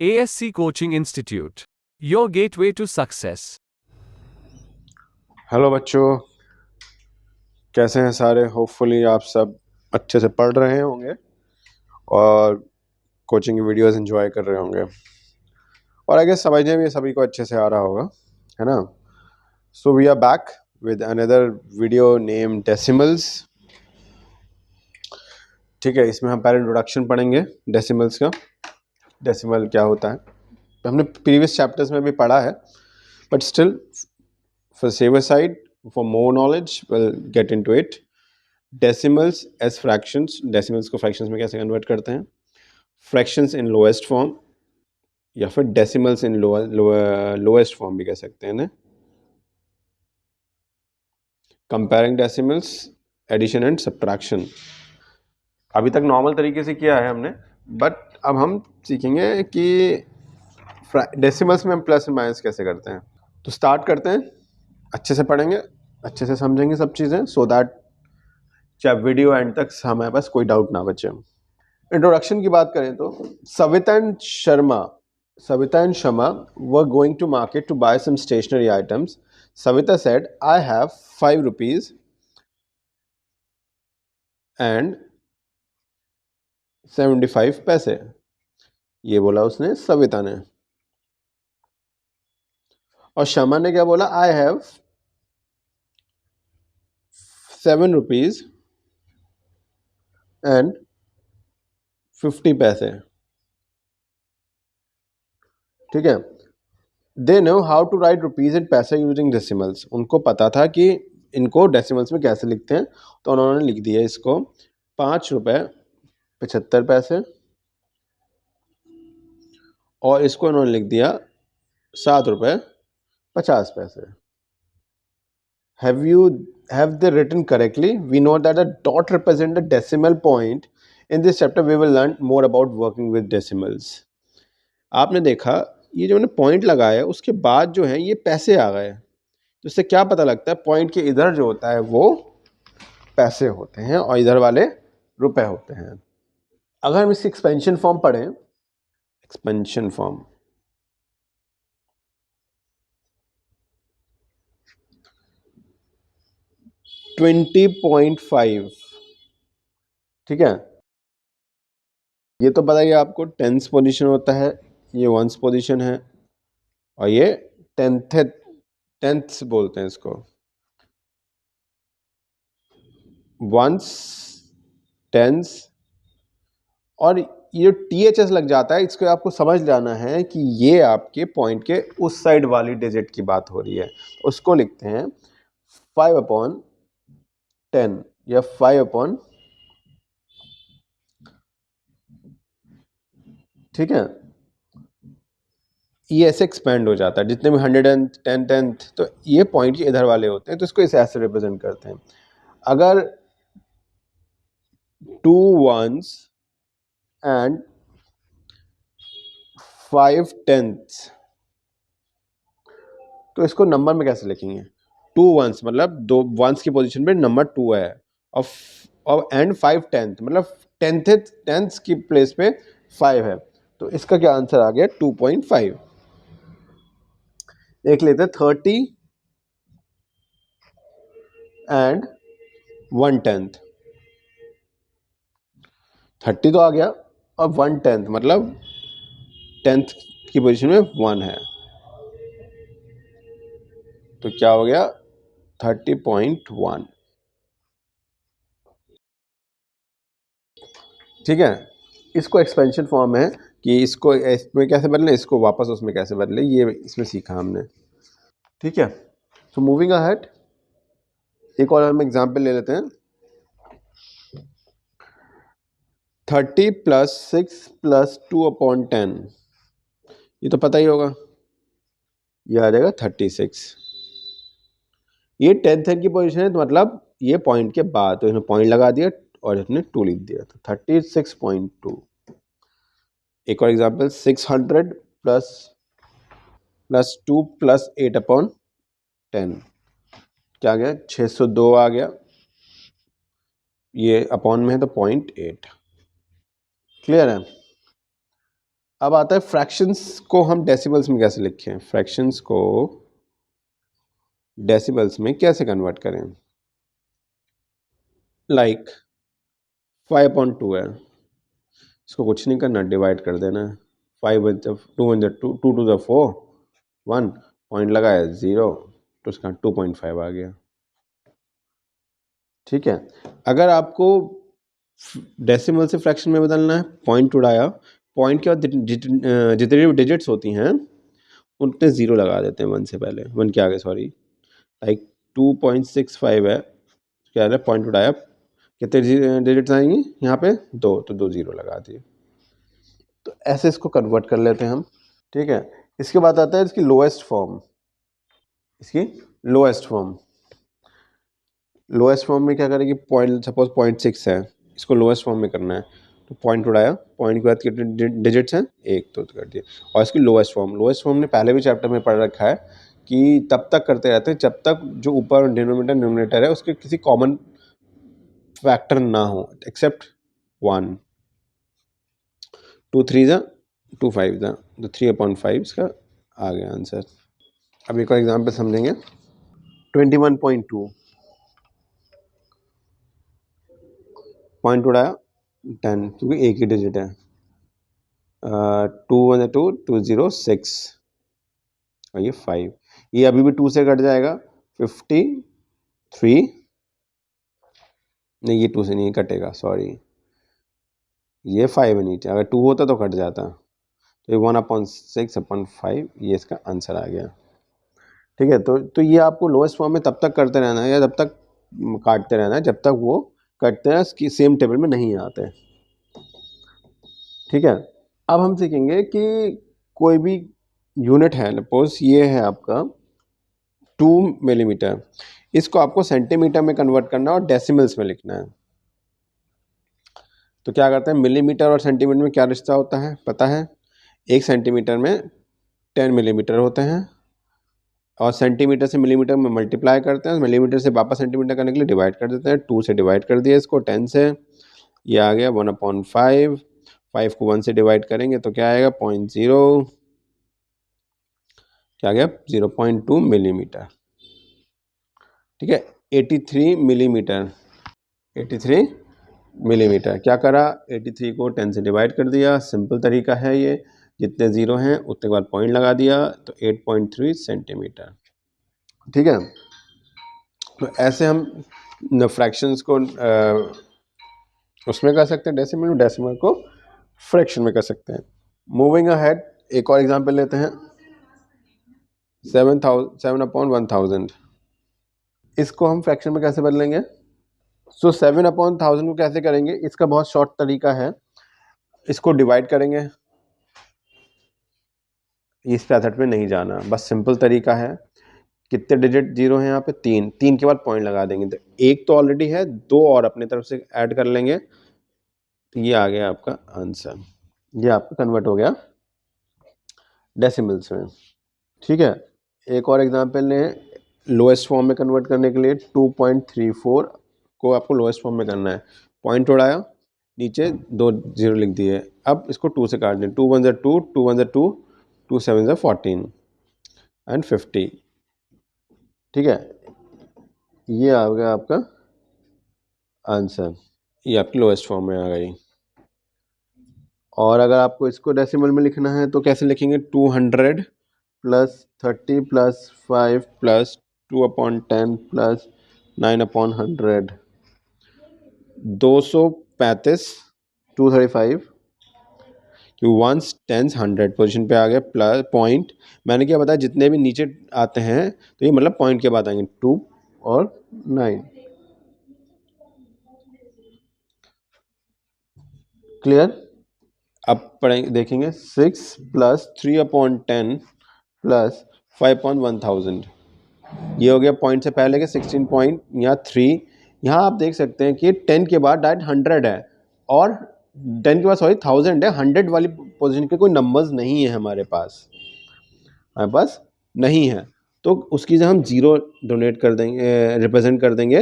ASC Coaching Institute, your gateway to success. Hello बच्चों, कैसे हैं सारे। होपफुली आप सब अच्छे से पढ़ रहे होंगे और कोचिंग की वीडियोस एंजॉय कर रहे होंगे और आगे समझने भी सभी को अच्छे से आ रहा होगा, है ना। So we are back with another video name decimals. ठीक है, इसमें हम पहले इंट्रोडक्शन पढ़ेंगे डेसिमल्स का। डेसिमल क्या होता है हमने प्रीवियस चैप्टर्स में भी पढ़ा है, but still for saver side, for more knowledge, we'll get into it. Decimals as fractions. Decimals को fractions में कैसे convert करते हैं? Fractions in lowest form या फिर decimals in lowest form भी कह सकते हैं ना. Comparing decimals, addition and subtraction. अभी तक नॉर्मल तरीके से किया है हमने, बट अब हम सीखेंगे कि डेसिमल्स में हम प्लस एंड माइनस कैसे करते हैं। तो स्टार्ट करते हैं, अच्छे से पढ़ेंगे, अच्छे से समझेंगे सब चीज़ें, सो दैट चाहे वीडियो एंड तक हमारे पास कोई डाउट ना बचे। इंट्रोडक्शन की बात करें तो Savita and Sharma were going to market to buy some stationery items. Savita said I have 5 rupees and 75 paise. ये बोला उसने, सविता ने। और शर्मा ने क्या बोला? I have 7 rupees and 50 paise. ठीक है, they know how to write rupees and paise using decimals. उनको पता था कि इनको डेसिमल्स में कैसे लिखते हैं, तो उन्होंने लिख दिया इसको 5 रुपये 75 पैसे, और इसको उन्होंने लिख दिया 7 रुपये 50 पैसे। Have they written correctly? We know that a dot represents a decimal point. In this chapter we will learn more about working with decimals. आपने देखा ये जो मैंने पॉइंट लगाया उसके बाद जो है ये पैसे आ गए, तो इससे क्या पता लगता है? पॉइंट के इधर जो होता है वो पैसे होते हैं और इधर वाले रुपए होते हैं। अगर हम इसकी एक्सपेंशन फॉर्म पढ़ें, एक्सपेंशन फॉर्म 20.5, ठीक है। ये तो पता ही है आपको, टेंस पोजीशन होता है, ये वंस पोजीशन है, और ये टेंथ बोलते हैं इसको, वंस, टेंस। और ये THS लग जाता है, इसको आपको समझ जाना है कि ये आपके पॉइंट के उस साइड वाली डिजिट की बात हो रही है। उसको लिखते हैं 5/10 या 5/, ठीक है। ये ऐसे एक्सपेंड हो जाता है, जितने भी 110 टेंथ, तो ये पॉइंट के इधर वाले होते हैं, तो इसको इस ऐसे रिप्रेजेंट करते हैं। अगर 2 ones एंड 5 tenths, तो इसको नंबर में कैसे लिखेंगे? 2 ones मतलब 2 ones की पोजीशन पे नंबर 2 है, और एंड 5 tenth मतलब टेंथ की प्लेस पे 5 है, तो इसका क्या आंसर आ गया? 2.5। देख लेते हैं 30 एंड 1/10। 30 तो आ गया, और 1/10 मतलब टेंथ की पोजीशन में 1 है, तो क्या हो गया? 30.1। ठीक है, इसको एक्सपेंशन फॉर्म है कि इसको इसमें कैसे बदले, इसको वापस उसमें कैसे बदले, ये इसमें सीखा हमने। ठीक है, तो मूविंग अहेड, एक और हम एग्जांपल ले लेते हैं। 30 + 6 + 2/10, ये तो पता ही होगा, ये आ जाएगा 36। ये 10th की पोजीशन है, तो मतलब ये पॉइंट के बाद, तो इसने पॉइंट लगा दिया और इसने 2 लिख दिया, तो 36.2। एक और एग्जांपल, 600 + 2 + 8/10, क्या आ गया? 602 आ गया, ये अपॉन में है तो 0.8। क्लियर है? अब आता है फ्रैक्शंस को हम डेसिमल्स में कैसे लिखें, फ्रैक्शंस को डेसिमल्स में कैसे कन्वर्ट करें। लाइक 5/2 है, इसको कुछ नहीं करना, डिवाइड कर देना है। 2 4 1 पॉइंट लगाया 0 तो उसका 2.5 आ गया। ठीक है, अगर आपको डेसिमल से फ्रैक्शन में बदलना है, पॉइंट उड़ाया, पॉइंट के बाद जितनी भी डिजिट्स होती हैं उनपे 0 लगा देते हैं 1 से पहले, 1 के आगे सॉरी। लाइक 2.65 है, क्या है, पॉइंट उड़ाया, कितने डिजिट्स आएंगी यहाँ पे 2, तो 2 0 लगा दिए। तो ऐसे इसको कन्वर्ट कर लेते हैं हम। ठीक है, इसके बाद आता है इसकी लोएस्ट फॉर्म। इसकी लोएस्ट फॉर्म, लोएस्ट फॉर्म में क्या करेंगे, पॉइंट सपोज 0.6 है, इसको लोएस्ट फॉर्म में करना है, तो पॉइंट उड़ाया, पॉइंट के बाद कितने डिजिट्स हैं, 1 तो कर दिए। और इसकी लोएस्ट फॉर्म, लोएस्ट फॉर्म ने पहले भी चैप्टर में पढ़ रखा है कि तब तक करते रहते हैं जब तक जो ऊपर डिनोमिनेटर न्यूमरेटर है उसके किसी कॉमन फैक्टर ना हो, एक्सेप्ट 1। 2 3 जा 2 5 जा, तो 3/5 इसका आ गया आंसर। अब एक और एग्जाम्पल समझेंगे। 21.2, पॉइंट उड़ाया 10, क्योंकि एक ही डिजिट है। 2 1 2 2 0 6 और ये 5, ये अभी भी 2 से कट जाएगा, 53, नहीं ये 2 से नहीं कटेगा सॉरी, ये 5 है नीचे, अगर 2 होता तो कट जाता, तो ये 1/6/5, ये इसका आंसर आ गया। ठीक है, तो ये आपको लोएस्ट फॉर्म में तब तक करते रहना है या तब तक काटते रहना है जब तक वो कटते हैं सेम टेबल में नहीं आते। ठीक है, अब हम सीखेंगे कि कोई भी यूनिट है, सपोज ये है आपका 2 मिलीमीटर, इसको आपको सेंटीमीटर में कन्वर्ट करना है और डेसिमल्स में लिखना है। तो क्या करते हैं, मिलीमीटर और सेंटीमीटर में क्या रिश्ता होता है पता है, 1 सेंटीमीटर में 10 मिलीमीटर होते हैं, और सेंटीमीटर से मिलीमीटर में मल्टीप्लाई करते हैं, मिलीमीटर से वापस सेंटीमीटर करने के लिए डिवाइड कर देते हैं। 2 से डिवाइड कर दिया इसको 10 से, ये आ गया 1/5, 5 को 1 से डिवाइड करेंगे तो क्या आएगा 0.0, क्या गया 0.2 मिलीमीटर। ठीक है, 83 मिलीमीटर, 83 मिलीमीटर, क्या करा 83 को 10 से डिवाइड कर दिया, सिंपल तरीका है ये, जितने ज़ीरो हैं उतने के बाद पॉइंट लगा दिया, तो 8.3 सेंटीमीटर। ठीक है, तो ऐसे हम फ्रैक्शंस को उसमें कर सकते हैं डेसिमल, डेसिमल को फ्रैक्शन में कर सकते हैं। मूविंग अहेड, एक और एग्जांपल लेते हैं। 7/1000, इसको हम फ्रैक्शन में कैसे बदलेंगे। सो 7/1000 को कैसे करेंगे, इसका बहुत शॉर्ट तरीका है, इसको डिवाइड करेंगे, इस मेथड में नहीं जाना, बस सिंपल तरीका है। कितने डिजिट जीरो हैं यहाँ पे, 3, 3 के बाद पॉइंट लगा देंगे, तो एक तो ऑलरेडी है, 2 और अपने तरफ से ऐड कर लेंगे, तो ये आ गया आपका आंसर, ये आपका कन्वर्ट हो गया डेसिमल्स में। ठीक है, एक और एग्जांपल लें, लोएस्ट फॉर्म में कन्वर्ट करने के लिए 2.34 को आपको लोएस्ट फॉर्म में करना है, पॉइंट उड़ाया, नीचे 2 0 लिख दिए, अब इसको 2 से काट दें, 2 1 2, 2 1 2, 2 7 14 एंड 50। ठीक है, ये आ गया आपका आंसर, ये आपकी लोएस्ट फॉर्म में आ गई। और अगर आपको इसको डेसिमल में लिखना है तो कैसे लिखेंगे, 200 प्लस 30 प्लस 5 प्लस 2/10 प्लस 9/100, 235, 235, कि वंस टेंस 100 पोजीशन पे आ गया, प्लस पॉइंट, मैंने क्या बताया जितने भी नीचे आते हैं तो ये मतलब पॉइंट के बाद आएंगे, 2 और 9। क्लियर, अब पढ़ेंगे देखेंगे 6 प्लस 3/10 प्लस 5/1000, ये हो गया पॉइंट से पहले के 16 पॉइंट, यहाँ 3, यहाँ आप देख सकते हैं कि 10 के बाद डायरेक्ट 100 है, और 10 के बाद सॉरी 1000 है, 100 वाली पोजीशन के कोई नंबर्स नहीं है हमारे पास नहीं है, तो उसकी जब हम 0 डोनेट कर देंगे, रिप्रेजेंट कर देंगे,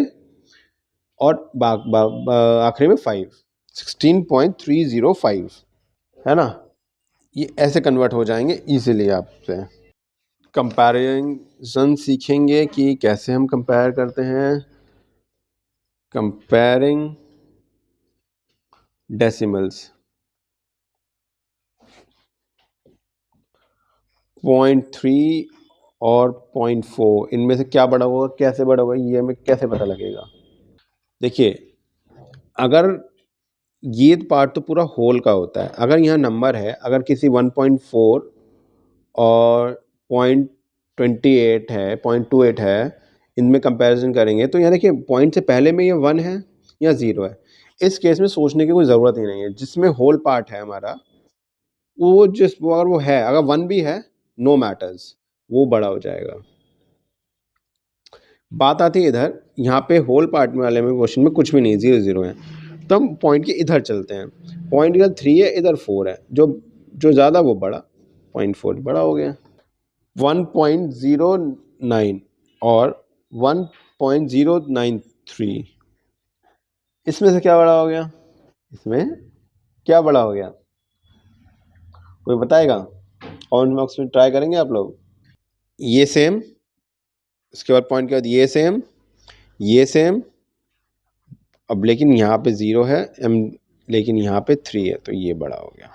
और आखिरी में 5, 16.305 है ना, ये ऐसे कन्वर्ट हो जाएंगे इजीली आपसे। कंपैरिजन सीखेंगे कि कैसे हम कंपेयर करते हैं। कंपेयरिंग डेसिमल्स 0.3 और 0.4 इनमें से क्या बड़ा होगा, कैसे बड़ा होगा, ये हमें कैसे पता लगेगा। देखिए अगर ये पार्ट तो पूरा होल का होता है, अगर यहाँ नंबर है, अगर किसी 1.4 और 0.28 है, 0.28 है, इनमें कंपैरिजन करेंगे तो यहाँ देखिए पॉइंट से पहले में ये 1 है या 0 है। इस केस में सोचने की कोई ज़रूरत ही नहीं है, जिसमें होल पार्ट है हमारा वो अगर वो है, अगर 1 भी है नो मैटर्स, वो बड़ा हो जाएगा। बात आती है इधर, यहाँ पे होल पार्ट में वाले में क्वेश्चन में कुछ भी नहीं, 0 0 है, तो हम पॉइंट के इधर चलते हैं। पॉइंट इधर 3 है, इधर 4 है, जो ज़्यादा वो बड़ा, 0.4 बड़ा हो गया। 1.09 और 1.093 इसमें से क्या बड़ा हो गया, इसमें क्या बड़ा हो गया, कोई बताएगा? कमेंट बॉक्स में ट्राई करेंगे आप लोग। ये सेम, इसके बाद पॉइंट के बाद ये सेम, ये सेम, अब लेकिन यहाँ पे 0 है लेकिन यहाँ पे 3 है, तो ये बड़ा हो गया।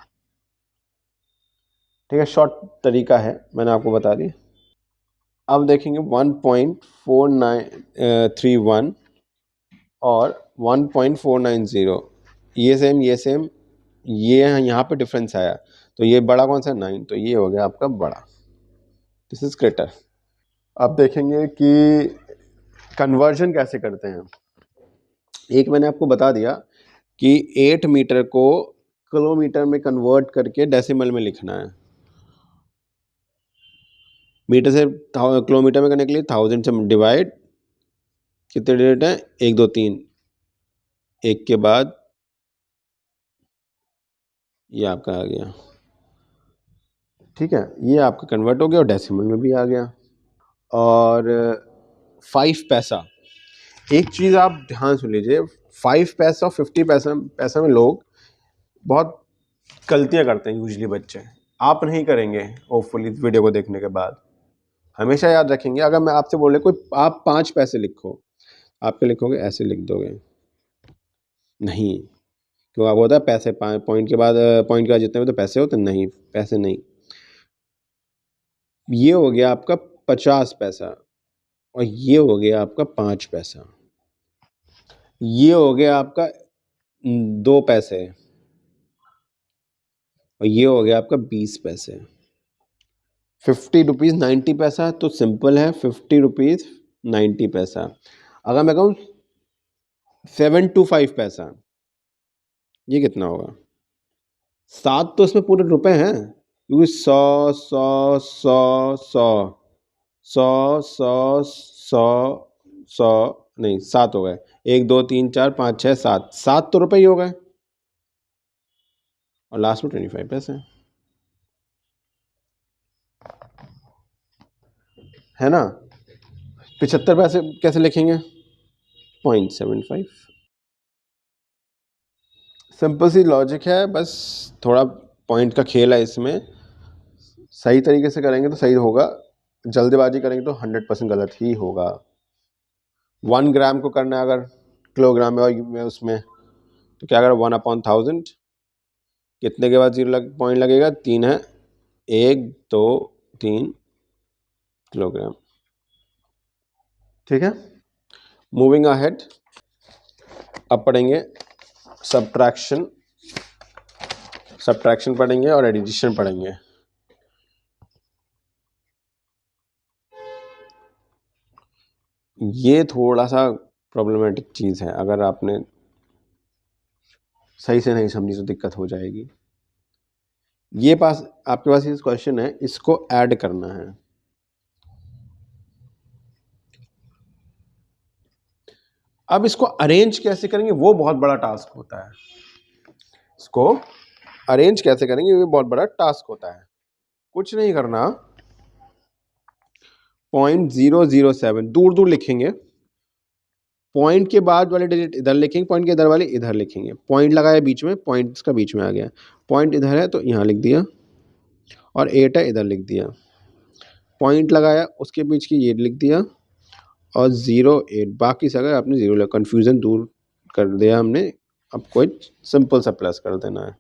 ठीक है, शॉर्ट तरीका है, मैंने आपको बता दिया। अब देखेंगे 1.4931 और 1.490, ये सेम, ये यहाँ पे डिफरेंस आया, तो ये बड़ा कौन सा, 9, तो ये हो गया आपका बड़ा, दिस इज ग्रेटर। अब देखेंगे कि कन्वर्जन कैसे करते हैं। एक मैंने आपको बता दिया कि 8 मीटर को किलोमीटर में कन्वर्ट करके डेसिमल में लिखना है। मीटर से किलोमीटर में करने के लिए 1000 से डिवाइड, कितने डिजिट हैं, 1 2 3, एक के बाद ये आपका आ गया। ठीक है, ये आपका कन्वर्ट हो गया और डेसिमल में भी आ गया। और 5 पैसा, एक चीज़ आप ध्यान सुन लीजिए, 5 पैसा और 50 पैसा में लोग बहुत गलतियाँ करते हैं यूजली बच्चे। आप नहीं करेंगे होपफुली इस वीडियो को देखने के बाद। हमेशा याद रखेंगे, अगर मैं आपसे बोले कोई आप 5 पैसे लिखो, आप क्या लिखोगे, ऐसे लिख दोगे? नहीं, क्यों? आप होता है पैसे पॉइंट के बाद जितने भी तो पैसे होते, नहीं, पैसे नहीं। ये हो गया आपका 50 पैसा और ये हो गया आपका 5 पैसा, ये हो गया आपका 2 पैसे और ये हो गया आपका 20 पैसे। 50 रुपीज़ 90 पैसा, तो सिंपल है, 50 रुपीज़ 90 पैसा। अगर मैं कहूँ 725 पैसा, ये कितना होगा? 7 तो इसमें पूरे रुपए हैं, क्योंकि 100 100 100 100 100 100 100 नहीं, 7 हो गए, 1 2 3 4 5 6 7, 7 तो रुपए ही हो गए और लास्ट में 25 पैसे, है ना। 75 पैसे कैसे लिखेंगे? 0.75। सिंपल सी लॉजिक है, बस थोड़ा पॉइंट का खेल है इसमें। सही तरीके से करेंगे तो सही होगा, जल्दबाजी करेंगे तो 100% गलत ही होगा। 1 ग्राम को करना है अगर किलोग्राम में उसमें, तो क्या करें, 1/1000, कितने के बाद 0 पॉइंट लगेगा, 3 है, 1 2 3 किलोग्राम। ठीक है, मूविंग अहेड, अब पढ़ेंगे सब्ट्रैक्शन पढ़ेंगे और एडिशन पढ़ेंगे। ये थोड़ा सा प्रॉब्लमेटिक चीज़ है, अगर आपने सही से नहीं समझी तो दिक्कत हो जाएगी। ये आपके पास ये क्वेश्चन है, इसको ऐड करना है। अब इसको अरेंज कैसे करेंगे वो बहुत बड़ा टास्क होता है। इसको अरेंज कैसे करेंगे ये बहुत बड़ा टास्क होता है। कुछ नहीं करना, 0.007 दूर दूर लिखेंगे, पॉइंट के बाद वाले डिजिट इधर लिखेंगे, पॉइंट के इधर वाले इधर लिखेंगे, पॉइंट लगाया बीच में, पॉइंट इसका बीच में आ गया, पॉइंट इधर है तो यहाँ लिख दिया, और 8 है इधर लिख दिया, पॉइंट लगाया उसके बीच की ये लिख दिया और 0 8 बाकी सगा आपने 0 लगा, कन्फ्यूज़न दूर कर दिया हमने। अब कोई सिंपल सा प्लस कर देना है,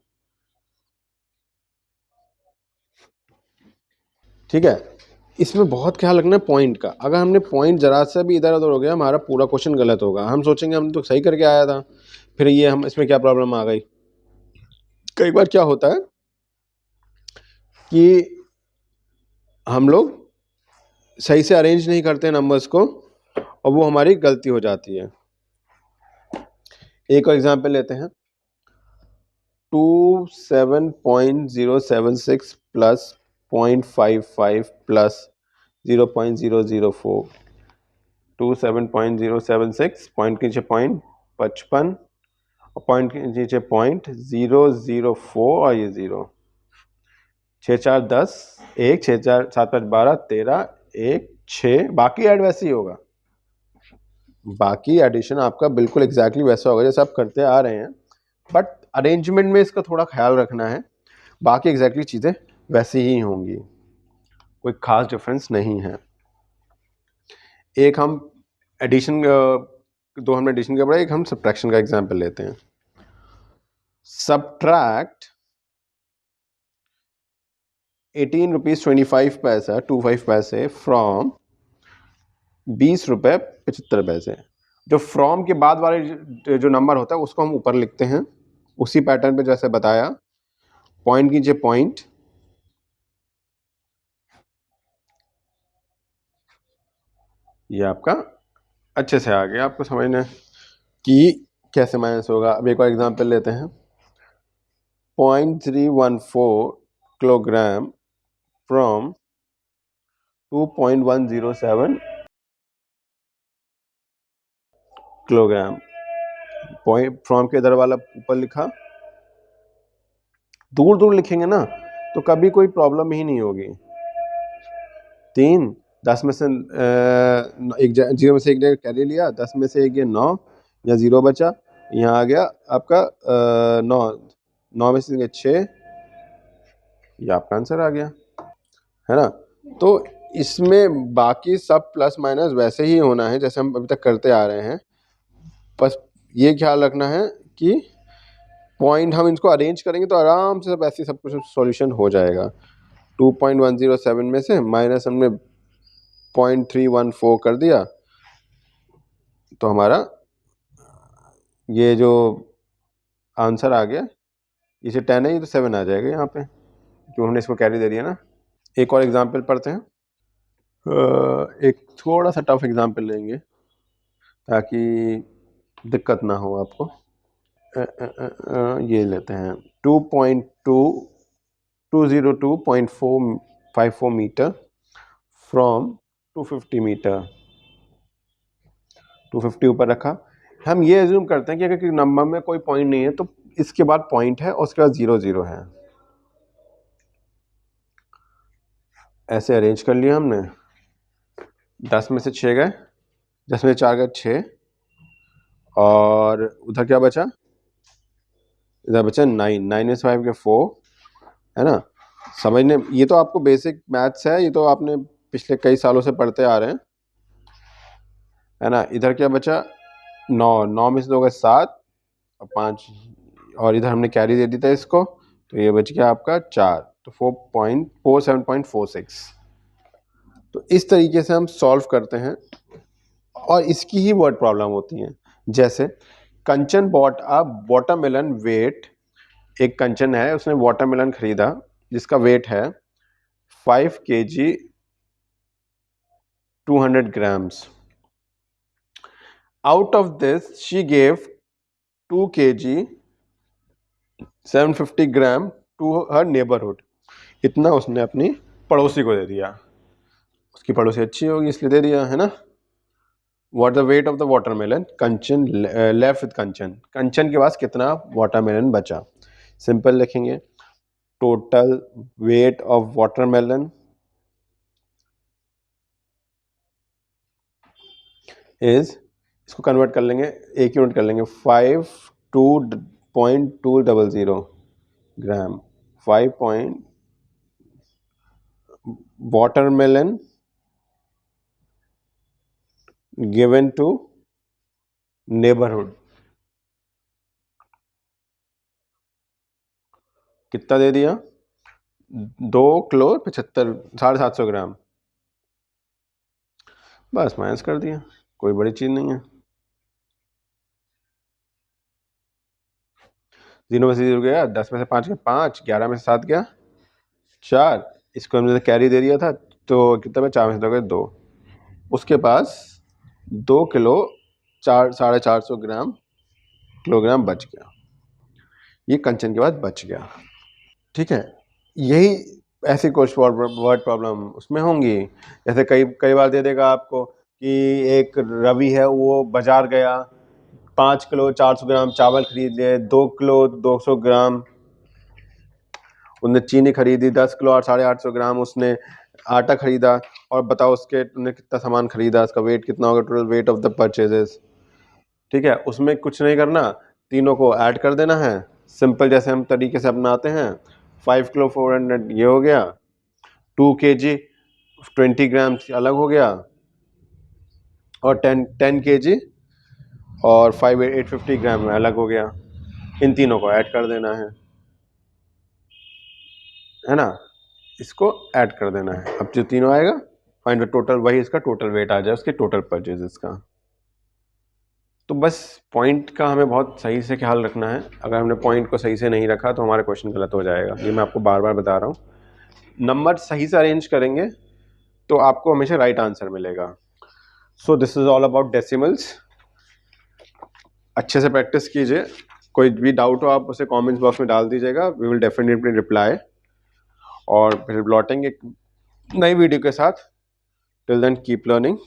ठीक है। इसमें बहुत ख्याल रखना है पॉइंट का, अगर हमने पॉइंट जरा सा भी इधर उधर हो गया हमारा पूरा क्वेश्चन गलत होगा। हम सोचेंगे हम तो सही करके आया था, फिर ये हम इसमें क्या प्रॉब्लम आ गई। कई बार क्या होता है कि हम लोग सही से अरेंज नहीं करते नंबर्स को और वो हमारी गलती हो जाती है। एक और एग्जांपल लेते हैं, 27.076 प्लस 0.55 प्लस 0.004, 27.076 पॉइंट के नीचे 0.55 और पॉइंट के नीचे 0.004 और ये 0, 6 4 10 1 6 4 7 5 12 13 1 6, बाकी ऐड वैसे ही होगा, बाकी एडिशन आपका बिल्कुल एग्जैक्टली वैसा होगा जैसे आप करते आ रहे हैं, बट अरेंजमेंट में इसका थोड़ा ख्याल रखना है, बाकी एग्जैक्टली चीज़ें वैसी ही होंगी, कोई खास डिफरेंस नहीं है। एक हम एडिशन, दो हमने एडिशन का पढ़ा, एक हम सब्ट्रैक्शन का एग्जांपल लेते हैं। सब्ट्रैक्ट 18 रुपीज 25 पैसा 25 पैसे फ्रॉम 20 रुपये 75 पैसे। जो फ्रॉम के बाद वाले जो नंबर होता है उसको हम ऊपर लिखते हैं उसी पैटर्न पे जैसे बताया, पॉइंट कीजिए पॉइंट, ये आपका अच्छे से आ गया आपको समझना कि कैसे माइनस होगा। अब एक और एग्जांपल लेते हैं, 0.314 kilogram from 2.107 kilogram. Point from के इधर वाला ऊपर लिखा, दूर दूर लिखेंगे ना तो कभी कोई प्रॉब्लम ही नहीं होगी। 3 10 में से एक 0 में से एक जगह कैरी लिया, 10 में से एक ये 9 या 0 बचा, यहाँ आ गया आपका 9 में से 6, ये आपका आंसर आ गया, है ना। तो इसमें बाकी सब प्लस माइनस वैसे ही होना है जैसे हम अभी तक करते आ रहे हैं, बस ये ख्याल रखना है कि पॉइंट हम इनको अरेंज करेंगे तो आराम से सब ऐसे सब कुछ सॉल्यूशन हो जाएगा। 2.107 में से माइनस हमने 0.314 कर दिया तो हमारा ये जो आंसर आ गया, इसे 10 है ये तो 7 आ जाएगा यहाँ पे क्यों हमने इसको कैरी दे दिया ना। एक और एग्जांपल पढ़ते हैं, एक थोड़ा सा टफ एग्जांपल लेंगे ताकि दिक्कत ना हो आपको। ये लेते हैं 202.454 मीटर फ्रॉम 250 मीटर। 250 ऊपर रखा, हम ये एज्यूम करते हैं कि अगर नंबर में कोई पॉइंट नहीं है तो इसके बाद पॉइंट है और उसके बाद 0 0 है। ऐसे अरेंज कर लिया हमने, 10 में से 6 गए, 10 में से 4 गए 6 और उधर क्या बचा, इधर बचा 9, 9 में से 5 के 4, है ना। समझने ये तो आपको बेसिक मैथ्स है, ये तो आपने पिछले कई सालों से पढ़ते आ रहे हैं, है ना। इधर क्या बचा 9, 9 में से 2 गए 7 और 5 और इधर हमने कैरी दे दी था इसको तो ये बच गया आपका 4, तो 4.47.46। तो इस तरीके से हम सॉल्व करते हैं और इसकी ही वर्ड प्रॉब्लम होती है। जैसे कंचन बॉट अ वाटरमेलन वेट, एक कंचन है उसने वाटरमेलन खरीदा जिसका वेट है 5 kg 200 grams। Out of this she gave 2 kg 750 gram to her neighbourhood. इतना उसने अपनी पड़ोसी को दे दिया, उसकी पड़ोसी अच्छी होगी इसलिए दे दिया, है ना। What the weight of the watermelon, Kanchan left with Kanchan, Kanchan के पास कितना वाटरमेलन बचा। सिंपल लिखेंगे, total weight of watermelon is, इसको कन्वर्ट कर लेंगे एक यूनिट कर लेंगे, 52.200 ग्राम, 5. watermelon given to neighborhood, कितना दे दिया? 2 किलो 75 750 ग्राम, बस माइनस कर दिया, कोई बड़ी चीज नहीं है। 0 में से 0 गया, 10 में से 5 गया 5, 11 में से 7 गया 4, इसको हमने कैरी दे दिया था तो कितना में 4 में से 2 गए 2, उसके पास 2 किलो 450 ग्राम किलोग्राम बच गया, ये कंचन के बाद बच गया। ठीक है, यही ऐसी कुछ वर्ड प्रॉब्लम उसमें होंगी। जैसे कई कई बार दे देगा आपको कि एक रवि है, वो बाजार गया, 5 किलो 400 ग्राम चावल खरीद लिए, 2 किलो 200 ग्राम उसने चीनी खरीदी, 10 किलो और 850 ग्राम उसने आटा खरीदा, और बताओ उसके उन्हें कितना सामान खरीदा, उसका वेट कितना होगा, total weight of the purchases. ठीक है, उसमें कुछ नहीं करना, तीनों को ऐड कर देना है, सिंपल जैसे हम तरीके से अपनाते हैं। 5 किलो 400 ये हो गया, 2 kg 20 ग्राम अलग हो गया, और 10 kg और 850 ग्राम में अलग हो गया, इन तीनों को ऐड कर देना है ना, इसको ऐड कर देना है। अब जो तीनों आएगा फाइंड द टोटल, वही इसका टोटल वेट आ जाए उसके टोटल परचेजेस का। तो बस पॉइंट का हमें बहुत सही से ख्याल रखना है, अगर हमने पॉइंट को सही से नहीं रखा तो हमारा क्वेश्चन गलत हो जाएगा, ये मैं आपको बार बार बता रहा हूँ। नंबर सही से अरेंज करेंगे तो आपको हमेशा राइट आंसर मिलेगा। So this is all about decimals, अच्छे से प्रैक्टिस कीजिए, कोई भी डाउट हो आप उसे कमेंट्स बॉक्स में डाल दीजिएगा, वी विल डेफिनेटली रिप्लाई, और फिर लौटेंगे एक नई वीडियो के साथ। Till then keep learning.